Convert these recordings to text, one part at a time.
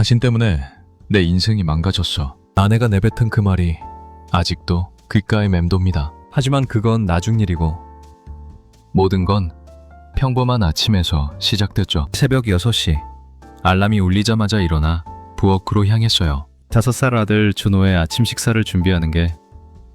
당신 때문에 내 인생이 망가졌어. 아내가 내뱉은 그 말이 아직도 귓가에 맴돕니다. 하지만 그건 나중 일이고 모든 건 평범한 아침에서 시작됐죠. 새벽 6시 알람이 울리자마자 일어나 부엌으로 향했어요. 5살 아들 준호의 아침 식사를 준비하는 게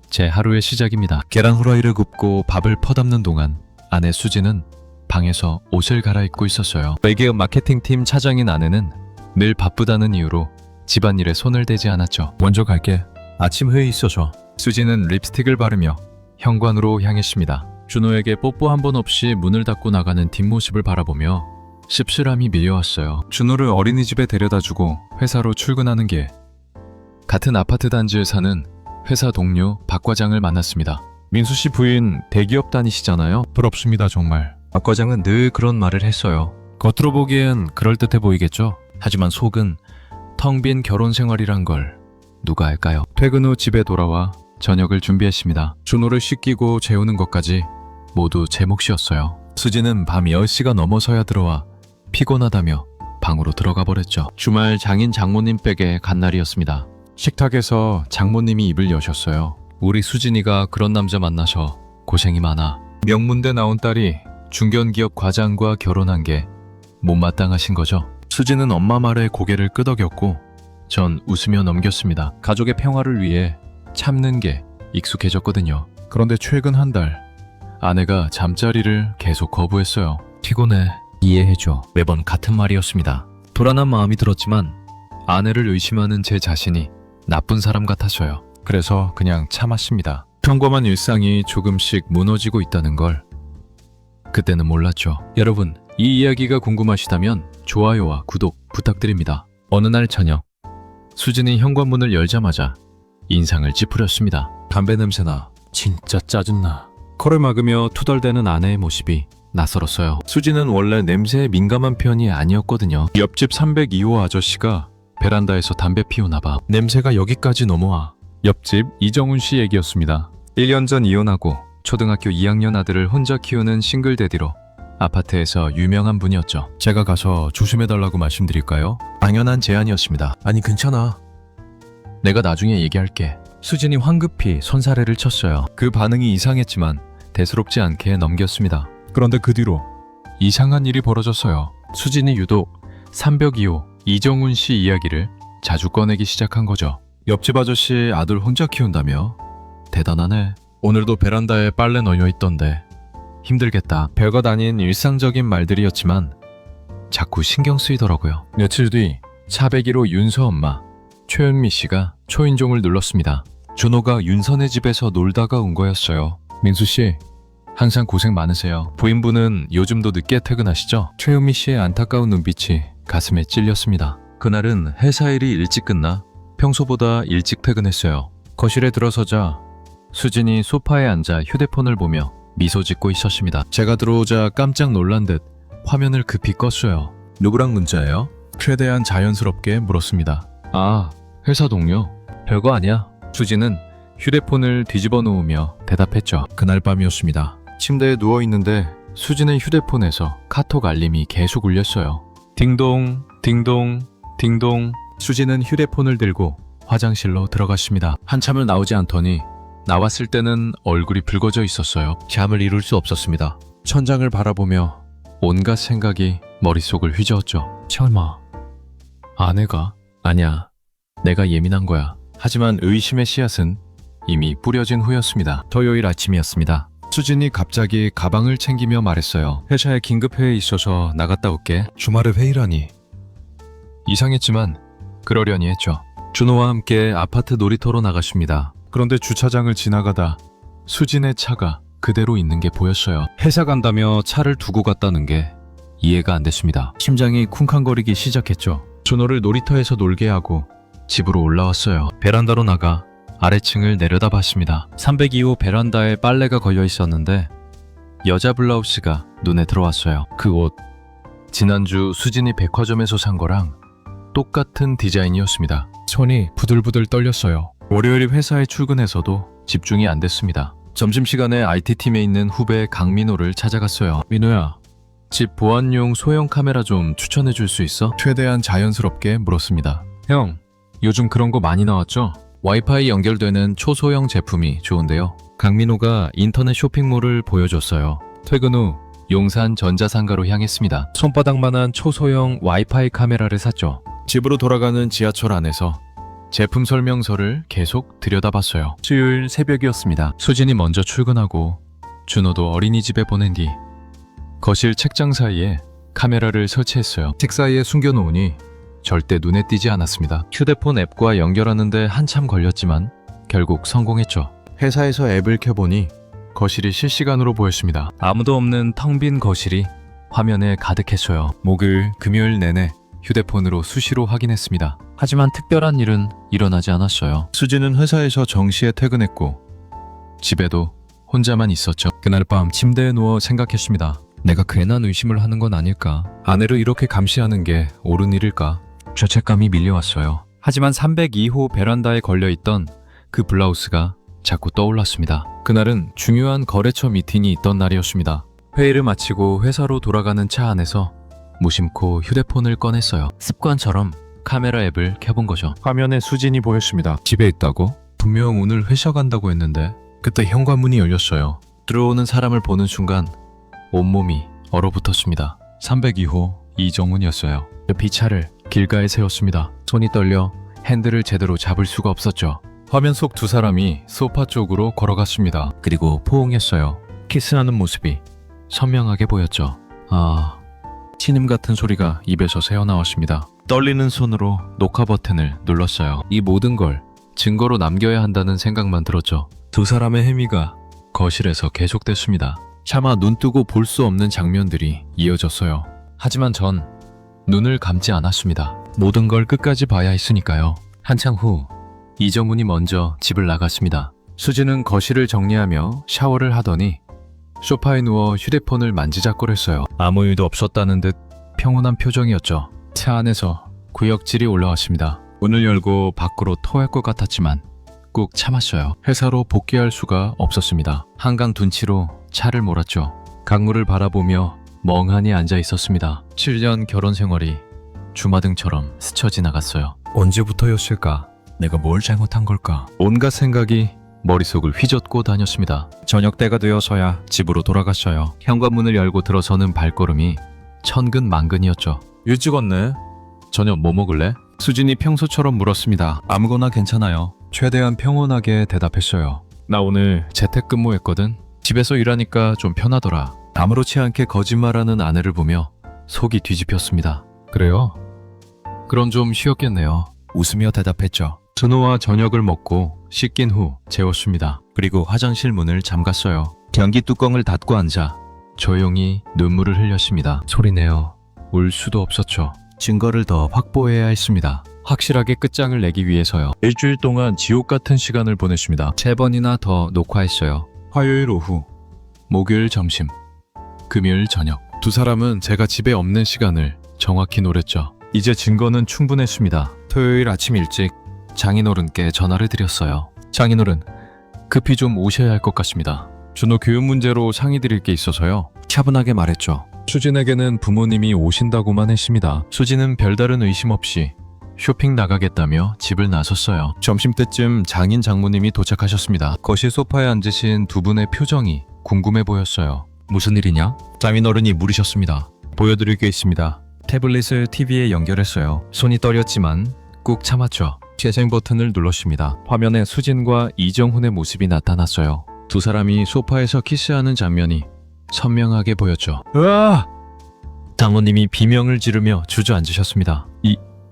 제 하루의 시작입니다. 계란 후라이를 굽고 밥을 퍼담는 동안 아내 수지는 방에서 옷을 갈아입고 있었어요. 외계업 마케팅팀 차장인 아내는 늘 바쁘다는 이유로 집안일에 손을 대지 않았죠. 먼저 갈게. 아침 회의 있어서. 수지는 립스틱을 바르며 현관으로 향했습니다. 준호에게 뽀뽀 한 번 없이 문을 닫고 나가는 뒷모습을 바라보며 씁쓸함이 밀려왔어요. 준호를 어린이집에 데려다주고 회사로 출근하는 길. 같은 아파트 단지에 사는 회사 동료 박 과장을 만났습니다. 민수 씨 부인 대기업 다니시잖아요. 부럽습니다 정말. 박 과장은 늘 그런 말을 했어요. 겉으로 보기엔 그럴듯해 보이겠죠. 하지만 속은 텅 빈 결혼 생활이란 걸 누가 알까요? 퇴근 후 집에 돌아와 저녁을 준비했습니다. 준호를 씻기고 재우는 것까지 모두 제 몫이었어요. 수지는 밤 10시가 넘어서야 들어와 피곤하다며 방으로 들어가 버렸죠. 주말 장인 장모님 댁에 간 날이었습니다. 식탁에서 장모님이 입을 여셨어요. 우리 수진이가 그런 남자 만나서 고생이 많아. 명문대 나온 딸이 중견기업 과장과 결혼한 게 못마땅하신 거죠. 수지는 엄마 말에 고개를 끄덕였고 전 웃으며 넘겼습니다. 가족의 평화를 위해 참는 게 익숙해졌거든요. 그런데 최근 한 달 아내가 잠자리를 계속 거부했어요. 피곤해. 이해해줘. 매번 같은 말이었습니다. 불안한 마음이 들었지만 아내를 의심하는 제 자신이 나쁜 사람 같았어요. 그래서 그냥 참았습니다. 평범한 일상이 조금씩 무너지고 있다는 걸 그때는 몰랐죠. 여러분, 이 이야기가 궁금하시다면 좋아요와 구독 부탁드립니다. 어느 날 저녁, 수진이 현관문을 열자마자 인상을 찌푸렸습니다. 담배 냄새나. 진짜 짜증나. 코를 막으며 투덜대는 아내의 모습이 낯설었어요. 수진은 원래 냄새에 민감한 편이 아니었거든요. 옆집 302호 아저씨가 베란다에서 담배 피우나 봐. 냄새가 여기까지 넘어와. 옆집 이정훈 씨 얘기였습니다. 1년 전 이혼하고 초등학교 2학년 아들을 혼자 키우는 싱글데디로 아파트에서 유명한 분이었죠. 제가 가서 조심해달라고 말씀드릴까요? 당연한 제안이었습니다. 아니 괜찮아. 내가 나중에 얘기할게. 수진이 황급히 손사래를 쳤어요. 그 반응이 이상했지만 대수롭지 않게 넘겼습니다. 그런데 그 뒤로 이상한 일이 벌어졌어요. 수진이 유독 302호 이정훈 씨 이야기를 자주 꺼내기 시작한 거죠. 옆집 아저씨 아들 혼자 키운다며? 대단하네. 오늘도 베란다에 빨래 널려 있던데 힘들겠다. 별것 아닌 일상적인 말들이었지만 자꾸 신경 쓰이더라고요. 며칠 뒤 401호 윤서 엄마 최은미 씨가 초인종을 눌렀습니다. 준호가 윤선의 집에서 놀다가 온 거였어요. 민수 씨, 항상 고생 많으세요. 부인분은 요즘도 늦게 퇴근하시죠? 최은미 씨의 안타까운 눈빛이 가슴에 찔렸습니다. 그날은 회사 일이 일찍 끝나 평소보다 일찍 퇴근했어요. 거실에 들어서자 수진이 소파에 앉아 휴대폰을 보며 미소 짓고 있었습니다. 제가 들어오자 깜짝 놀란 듯 화면을 급히 껐어요. 누구랑 문자예요? 최대한 자연스럽게 물었습니다. 아, 회사 동료. 별거 아니야. 수진은 휴대폰을 뒤집어 놓으며 대답했죠. 그날 밤이었습니다. 침대에 누워있는데 수진의 휴대폰에서 카톡 알림이 계속 울렸어요. 딩동, 딩동, 딩동. 수진은 휴대폰을 들고 화장실로 들어갔습니다. 한참을 나오지 않더니 나왔을 때는 얼굴이 붉어져 있었어요. 잠을 이룰 수 없었습니다. 천장을 바라보며 온갖 생각이 머릿속을 휘저었죠. 설마 아내가? 아니야, 내가 예민한 거야. 하지만 의심의 씨앗은 이미 뿌려진 후였습니다. 토요일 아침이었습니다. 수진이 갑자기 가방을 챙기며 말했어요. 회사에 긴급 회의 있어서 나갔다 올게. 주말에 회의라니. 이상했지만 그러려니 했죠. 준호와 함께 아파트 놀이터로 나갔습니다. 그런데 주차장을 지나가다 수진의 차가 그대로 있는 게 보였어요. 회사 간다며 차를 두고 갔다는 게 이해가 안 됐습니다. 심장이 쿵쾅거리기 시작했죠. 준호를 놀이터에서 놀게 하고 집으로 올라왔어요. 베란다로 나가 아래층을 내려다봤습니다. 302호 베란다에 빨래가 걸려 있었는데 여자 블라우스가 눈에 들어왔어요. 그 옷, 지난주 수진이 백화점에서 산 거랑 똑같은 디자인이었습니다. 손이 부들부들 떨렸어요. 월요일 회사에 출근해서도 집중이 안 됐습니다. 점심시간에 IT팀에 있는 후배 강민호를 찾아갔어요. 민호야, 집 보안용 소형 카메라 좀 추천해 줄 수 있어? 최대한 자연스럽게 물었습니다. 형, 요즘 그런 거 많이 나왔죠? 와이파이 연결되는 초소형 제품이 좋은데요. 강민호가 인터넷 쇼핑몰을 보여줬어요. 퇴근 후 용산 전자상가로 향했습니다. 손바닥만한 초소형 와이파이 카메라를 샀죠. 집으로 돌아가는 지하철 안에서 제품 설명서를 계속 들여다봤어요. 수요일 새벽이었습니다. 수진이 먼저 출근하고 준호도 어린이집에 보낸 뒤 거실 책장 사이에 카메라를 설치했어요. 책 사이에 숨겨놓으니 절대 눈에 띄지 않았습니다. 휴대폰 앱과 연결하는데 한참 걸렸지만 결국 성공했죠. 회사에서 앱을 켜보니 거실이 실시간으로 보였습니다. 아무도 없는 텅 빈 거실이 화면에 가득했어요. 목요일, 금요일 내내 휴대폰으로 수시로 확인했습니다. 하지만 특별한 일은 일어나지 않았어요. 수지는 회사에서 정시에 퇴근했고 집에도 혼자만 있었죠. 그날 밤 침대에 누워 생각했습니다. 내가 괜한 의심을 하는 건 아닐까? 아내를 이렇게 감시하는 게 옳은 일일까? 죄책감이 밀려왔어요. 하지만 302호 베란다에 걸려있던 그 블라우스가 자꾸 떠올랐습니다. 그날은 중요한 거래처 미팅이 있던 날이었습니다. 회의를 마치고 회사로 돌아가는 차 안에서 무심코 휴대폰을 꺼냈어요. 습관처럼 카메라 앱을 켜본 거죠. 화면에 수진이 보였습니다. 집에 있다고? 분명 오늘 회사 간다고 했는데. 그때 현관문이 열렸어요. 들어오는 사람을 보는 순간 온몸이 얼어붙었습니다. 302호 이정훈이었어요. 비차를 길가에 세웠습니다. 손이 떨려 핸들을 제대로 잡을 수가 없었죠. 화면 속 두 사람이 소파 쪽으로 걸어갔습니다. 그리고 포옹했어요. 키스하는 모습이 선명하게 보였죠. 아, 신음 같은 소리가 입에서 새어나왔습니다. 떨리는 손으로 녹화 버튼을 눌렀어요. 이 모든 걸 증거로 남겨야 한다는 생각만 들었죠. 두 사람의 행위가 거실에서 계속됐습니다. 차마 눈 뜨고 볼 수 없는 장면들이 이어졌어요. 하지만 전 눈을 감지 않았습니다. 모든 걸 끝까지 봐야 했으니까요. 한창 후 이정훈이 먼저 집을 나갔습니다. 수지는 거실을 정리하며 샤워를 하더니 소파에 누워 휴대폰을 만지작거렸어요. 아무 일도 없었다는 듯 평온한 표정이었죠. 차 안에서 구역질이 올라왔습니다. 문을 열고 밖으로 토할 것 같았지만 꾹 참았어요. 회사로 복귀할 수가 없었습니다. 한강 둔치로 차를 몰았죠. 강물을 바라보며 멍하니 앉아 있었습니다. 7년 결혼 생활이 주마등처럼 스쳐 지나갔어요. 언제부터였을까? 내가 뭘 잘못한 걸까? 온갖 생각이 머릿속을 휘젓고 다녔습니다. 저녁 때가 되어서야 집으로 돌아갔어요. 현관문을 열고 들어서는 발걸음이 천근만근이었죠. 일찍 왔네. 저녁 뭐 먹을래? 수진이 평소처럼 물었습니다. 아무거나 괜찮아요. 최대한 평온하게 대답했어요. 나 오늘 재택근무했거든. 집에서 일하니까 좀 편하더라. 아무렇지 않게 거짓말하는 아내를 보며 속이 뒤집혔습니다. 그래요? 그럼 좀 쉬었겠네요. 웃으며 대답했죠. 준호와 저녁을 먹고 씻긴 후 재웠습니다. 그리고 화장실 문을 잠갔어요. 변기 뚜껑을 닫고 앉아 조용히 눈물을 흘렸습니다. 소리내어 울 수도 없었죠. 증거를 더 확보해야 했습니다. 확실하게 끝장을 내기 위해서요. 일주일 동안 지옥 같은 시간을 보냈습니다. 3번이나 더 녹화했어요. 화요일 오후, 목요일 점심, 금요일 저녁. 두 사람은 제가 집에 없는 시간을 정확히 노렸죠. 이제 증거는 충분했습니다. 토요일 아침 일찍 장인어른께 전화를 드렸어요. 장인어른, 급히 좀 오셔야 할 것 같습니다. 준호 교육 문제로 상의드릴 게 있어서요. 차분하게 말했죠. 수진에게는 부모님이 오신다고만 했습니다. 수진은 별다른 의심 없이 쇼핑 나가겠다며 집을 나섰어요. 점심때쯤 장인 장모님이 도착하셨습니다. 거실 소파에 앉으신 두 분의 표정이 궁금해 보였어요. 무슨 일이냐? 장인어른이 물으셨습니다. 보여드릴 게 있습니다. 태블릿을 TV에 연결했어요. 손이 떨렸지만 꾹 참았죠. 재생 버튼을 눌렀습니다. 화면에 수진과 이정훈의 모습이 나타났어요. 두 사람이 소파에서 키스하는 장면이 선명하게 보였죠. 으아! 장모님이 비명을 지르며 주저앉으셨습니다.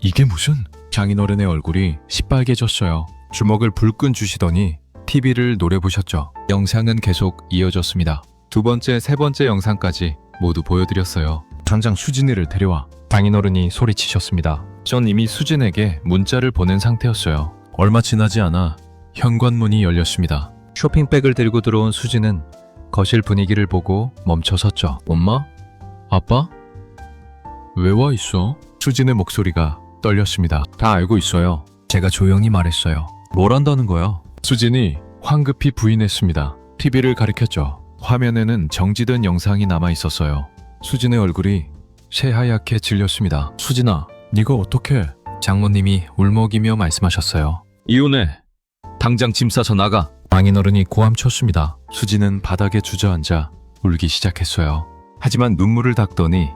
이게 무슨? 장인어른의 얼굴이 시빨개졌어요. 주먹을 불끈 주시더니 TV를 노려보셨죠. 영상은 계속 이어졌습니다. 두 번째, 세 번째 영상까지 모두 보여드렸어요. 당장 수진이를 데려와. 장인어른이 소리치셨습니다. 전 이미 수진에게 문자를 보낸 상태였어요. 얼마 지나지 않아 현관문이 열렸습니다. 쇼핑백을 들고 들어온 수진은 거실 분위기를 보고 멈춰섰죠. 엄마? 아빠? 왜 와 있어? 수진의 목소리가 떨렸습니다. 다 알고 있어요. 제가 조용히 말했어요. 뭘 한다는 거야? 수진이 황급히 부인했습니다. TV를 가리켰죠. 화면에는 정지된 영상이 남아 있었어요. 수진의 얼굴이 새하얗게 질렸습니다. 수진아, 네가 어떻게? 장모님이 울먹이며 말씀하셨어요. 이혼해. 당장 짐 싸서 나가. 장인어른이 고함쳤습니다. 수진은 바닥에 주저앉아 울기 시작했어요. 하지만 눈물을 닦더니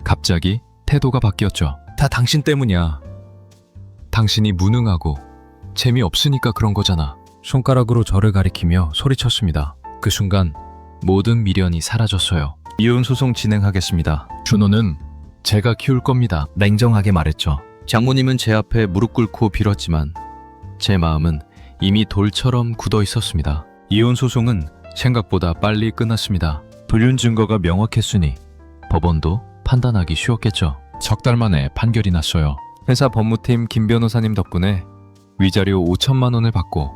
갑자기 태도가 바뀌었죠. 다 당신 때문이야. 당신이 무능하고 재미없으니까 그런 거잖아. 손가락으로 저를 가리키며 소리쳤습니다. 그 순간 모든 미련이 사라졌어요. 이혼 소송 진행하겠습니다. 준호는 제가 키울 겁니다. 냉정하게 말했죠. 장모님은 제 앞에 무릎 꿇고 빌었지만 제 마음은 이미 돌처럼 굳어 있었습니다. 이혼 소송은 생각보다 빨리 끝났습니다. 불륜 증거가 명확했으니 법원도 판단하기 쉬웠겠죠. 석 달 만에 판결이 났어요. 회사 법무팀 김 변호사님 덕분에 위자료 5천만 원을 받고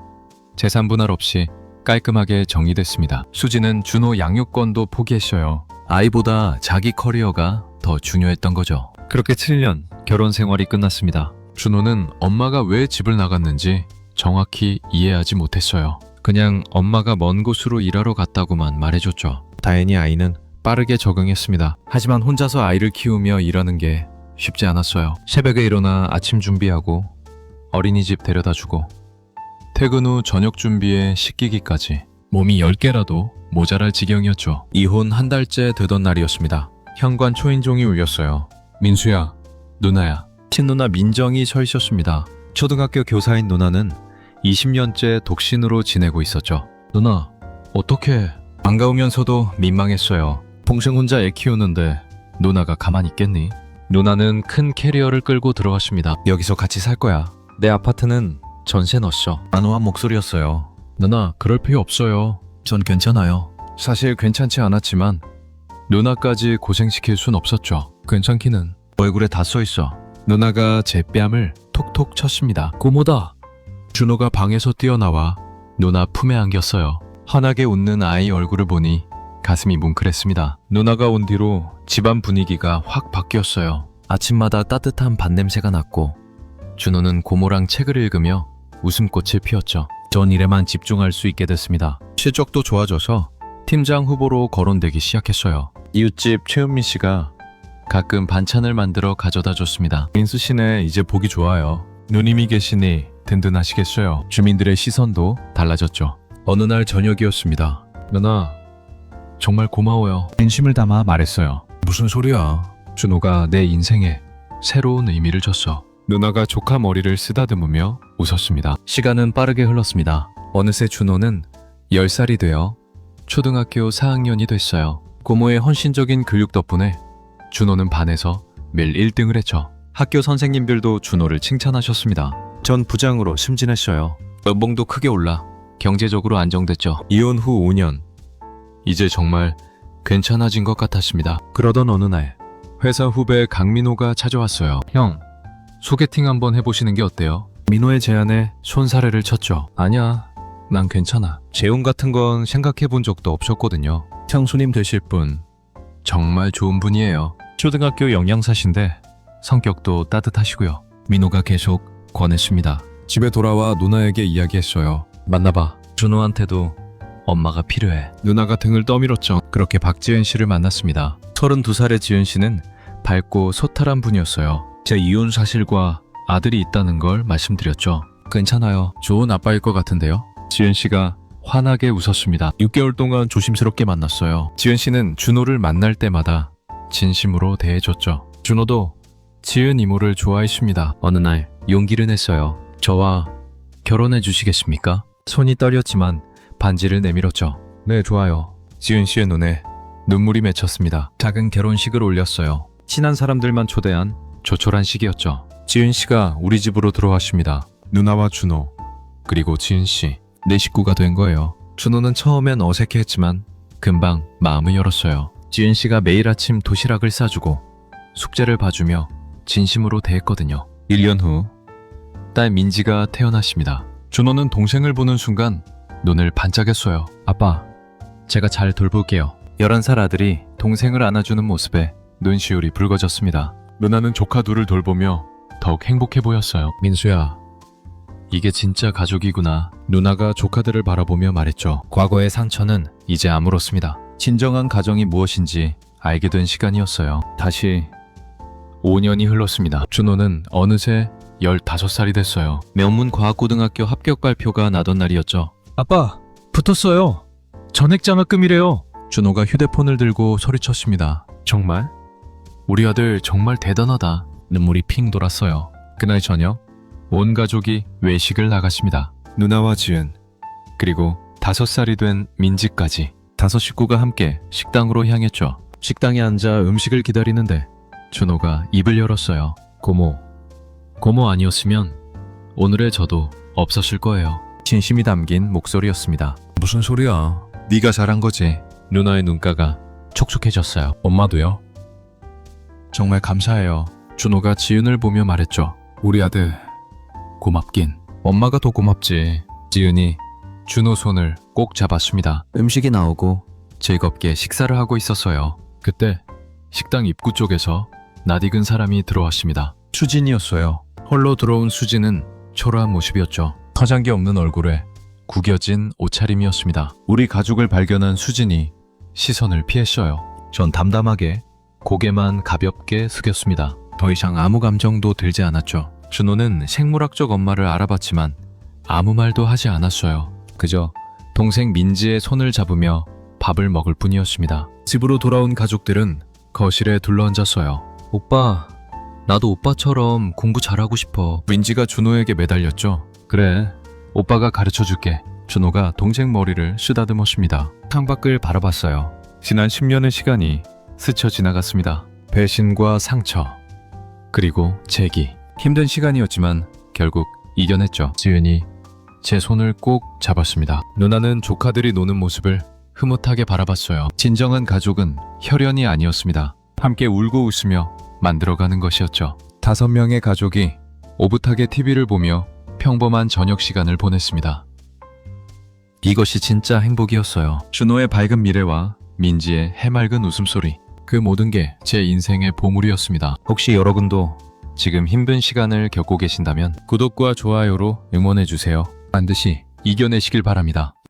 재산 분할 없이 깔끔하게 정리됐습니다. 수지는 준호 양육권도 포기했어요. 아이보다 자기 커리어가 더 중요했던 거죠. 그렇게 7년 결혼 생활이 끝났습니다. 준호는 엄마가 왜 집을 나갔는지 정확히 이해하지 못했어요. 그냥 엄마가 먼 곳으로 일하러 갔다고만 말해줬죠. 다행히 아이는 빠르게 적응했습니다. 하지만 혼자서 아이를 키우며 일하는 게 쉽지 않았어요. 새벽에 일어나 아침 준비하고 어린이집 데려다주고 퇴근 후 저녁 준비에 씻기기까지 몸이 10개라도 모자랄 지경이었죠. 이혼 한 달째 되던 날이었습니다. 현관 초인종이 울렸어요. 민수야, 누나야. 친누나 민정이 서 있었습니다. 초등학교 교사인 누나는 20년째 독신으로 지내고 있었죠. 누나, 어떡해. 반가우면서도 민망했어요. 동생 혼자 애 키우는데 누나가 가만히 있겠니? 누나는 큰 캐리어를 끌고 들어왔습니다. 여기서 같이 살 거야. 내 아파트는 전세 넣었어. 단호한 목소리였어요. 누나, 그럴 필요 없어요. 전 괜찮아요. 사실 괜찮지 않았지만 누나까지 고생시킬 순 없었죠. 괜찮기는. 얼굴에 다 써있어. 누나가 제 뺨을 톡톡 쳤습니다. 고모다. 준호가 방에서 뛰어나와 누나 품에 안겼어요. 환하게 웃는 아이 얼굴을 보니 가슴이 뭉클했습니다. 누나가 온 뒤로 집안 분위기가 확 바뀌었어요. 아침마다 따뜻한 밭냄새가 났고 준호는 고모랑 책을 읽으며 웃음꽃을 피웠죠. 전 일에만 집중할 수 있게 됐습니다. 실적도 좋아져서 팀장 후보로 거론되기 시작했어요. 이웃집 최은미 씨가 가끔 반찬을 만들어 가져다 줬습니다. 민수 씨네 이제 보기 좋아요. 누님이 계시니 든든하시겠어요. 주민들의 시선도 달라졌죠. 어느 날 저녁이었습니다. 누나, 정말 고마워요. 진심을 담아 말했어요. 무슨 소리야. 준호가 내 인생에 새로운 의미를 줬어. 누나가 조카 머리를 쓰다듬으며 웃었습니다. 시간은 빠르게 흘렀습니다. 어느새 준호는 10살이 되어 초등학교 4학년이 됐어요. 고모의 헌신적인 교육 덕분에 준호는 반에서 매일 1등을 했죠. 학교 선생님들도 준호를 칭찬하셨습니다. 전 부장으로 승진했어요. 연봉도 크게 올라 경제적으로 안정됐죠. 이혼 후 5년. 이제 정말 괜찮아진 것 같았습니다. 그러던 어느 날 회사 후배 강민호가 찾아왔어요. 형, 소개팅 한번 해보시는 게 어때요? 민호의 제안에 손사래를 쳤죠. 아니야, 난 괜찮아. 재혼 같은 건 생각해 본 적도 없었거든요. 형수님 되실 분 정말 좋은 분이에요. 초등학교 영양사신데 성격도 따뜻하시고요. 민호가 계속 권했습니다. 집에 돌아와 누나에게 이야기했어요. 만나봐. 준호한테도 엄마가 필요해. 누나가 등을 떠밀었죠. 그렇게 박지은 씨를 만났습니다. 32살의 지은 씨는 밝고 소탈한 분이었어요. 제 이혼 사실과 아들이 있다는 걸 말씀드렸죠. 괜찮아요. 좋은 아빠일 것 같은데요. 지은 씨가 환하게 웃었습니다. 6개월 동안 조심스럽게 만났어요. 지은 씨는 준호를 만날 때마다 진심으로 대해줬죠. 준호도 지은 이모를 좋아했습니다. 어느 날 용기를 냈어요. 저와 결혼해 주시겠습니까? 손이 떨렸지만 반지를 내밀었죠. 네, 좋아요. 지은 씨의 눈에 눈물이 맺혔습니다. 작은 결혼식을 올렸어요. 친한 사람들만 초대한 조촐한 식이었죠. 지은 씨가 우리 집으로 들어왔습니다. 누나와 준호, 그리고 지은 씨, 네 식구가 된 거예요. 준호는 처음엔 어색해했지만 금방 마음을 열었어요. 지은 씨가 매일 아침 도시락을 싸주고 숙제를 봐주며 진심으로 대했거든요. 1년 후 딸 민지가 태어났습니다. 준호는 동생을 보는 순간 눈을 반짝였어요. 아빠, 제가 잘 돌볼게요. 11살 아들이 동생을 안아주는 모습에 눈시울이 붉어졌습니다. 누나는 조카 둘을 돌보며 더욱 행복해 보였어요. 민수야, 이게 진짜 가족이구나. 누나가 조카들을 바라보며 말했죠. 과거의 상처는 이제 아물었습니다. 진정한 가정이 무엇인지 알게 된 시간이었어요. 다시 5년이 흘렀습니다. 준호는 어느새 15살이 됐어요. 명문과학고등학교 합격 발표가 나던 날이었죠. 아빠, 붙었어요. 전액 장학금이래요. 준호가 휴대폰을 들고 소리쳤습니다. 정말? 우리 아들 정말 대단하다. 눈물이 핑 돌았어요. 그날 저녁 온 가족이 외식을 나갔습니다. 누나와 지은, 그리고 5살이 된 민지까지 5 식구가 함께 식당으로 향했죠. 식당에 앉아 음식을 기다리는데 준호가 입을 열었어요. 고모 아니었으면 오늘의 저도 없었을 거예요. 진심이 담긴 목소리였습니다. 무슨 소리야? 네가 잘한 거지. 누나의 눈가가 촉촉해졌어요. 엄마도요? 정말 감사해요. 준호가 지은을 보며 말했죠. 우리 아들 고맙긴. 엄마가 더 고맙지. 지은이 준호 손을 꼭 잡았습니다. 음식이 나오고 즐겁게 식사를 하고 있었어요. 그때 식당 입구 쪽에서 낯익은 사람이 들어왔습니다. 수진이었어요. 홀로 들어온 수진은 초라한 모습이었죠. 화장기 없는 얼굴에 구겨진 옷차림이었습니다. 우리 가족을 발견한 수진이 시선을 피했어요. 전 담담하게 고개만 가볍게 숙였습니다. 더 이상 아무 감정도 들지 않았죠. 준호는 생물학적 엄마를 알아봤지만 아무 말도 하지 않았어요. 그저 동생 민지의 손을 잡으며 밥을 먹을 뿐이었습니다. 집으로 돌아온 가족들은 거실에 둘러앉았어요. 오빠, 나도 오빠처럼 공부 잘하고 싶어. 민지가 준호에게 매달렸죠. 그래, 오빠가 가르쳐줄게. 준호가 동생 머리를 쓰다듬었습니다. 창밖을 바라봤어요. 지난 10년의 시간이 스쳐 지나갔습니다. 배신과 상처, 그리고 재기. 힘든 시간이었지만 결국 이겨냈죠. 지은이 제 손을 꼭 잡았습니다. 누나는 조카들이 노는 모습을 흐뭇하게 바라봤어요. 진정한 가족은 혈연이 아니었습니다. 함께 울고 웃으며 만들어가는 것이었죠. 5명의 가족이 오붓하게 TV를 보며 평범한 저녁 시간을 보냈습니다. 이것이 진짜 행복이었어요. 준호의 밝은 미래와 민지의 해맑은 웃음소리. 그 모든 게 제 인생의 보물이었습니다. 혹시 여러분도 지금 힘든 시간을 겪고 계신다면 구독과 좋아요로 응원해주세요. 반드시 이겨내시길 바랍니다.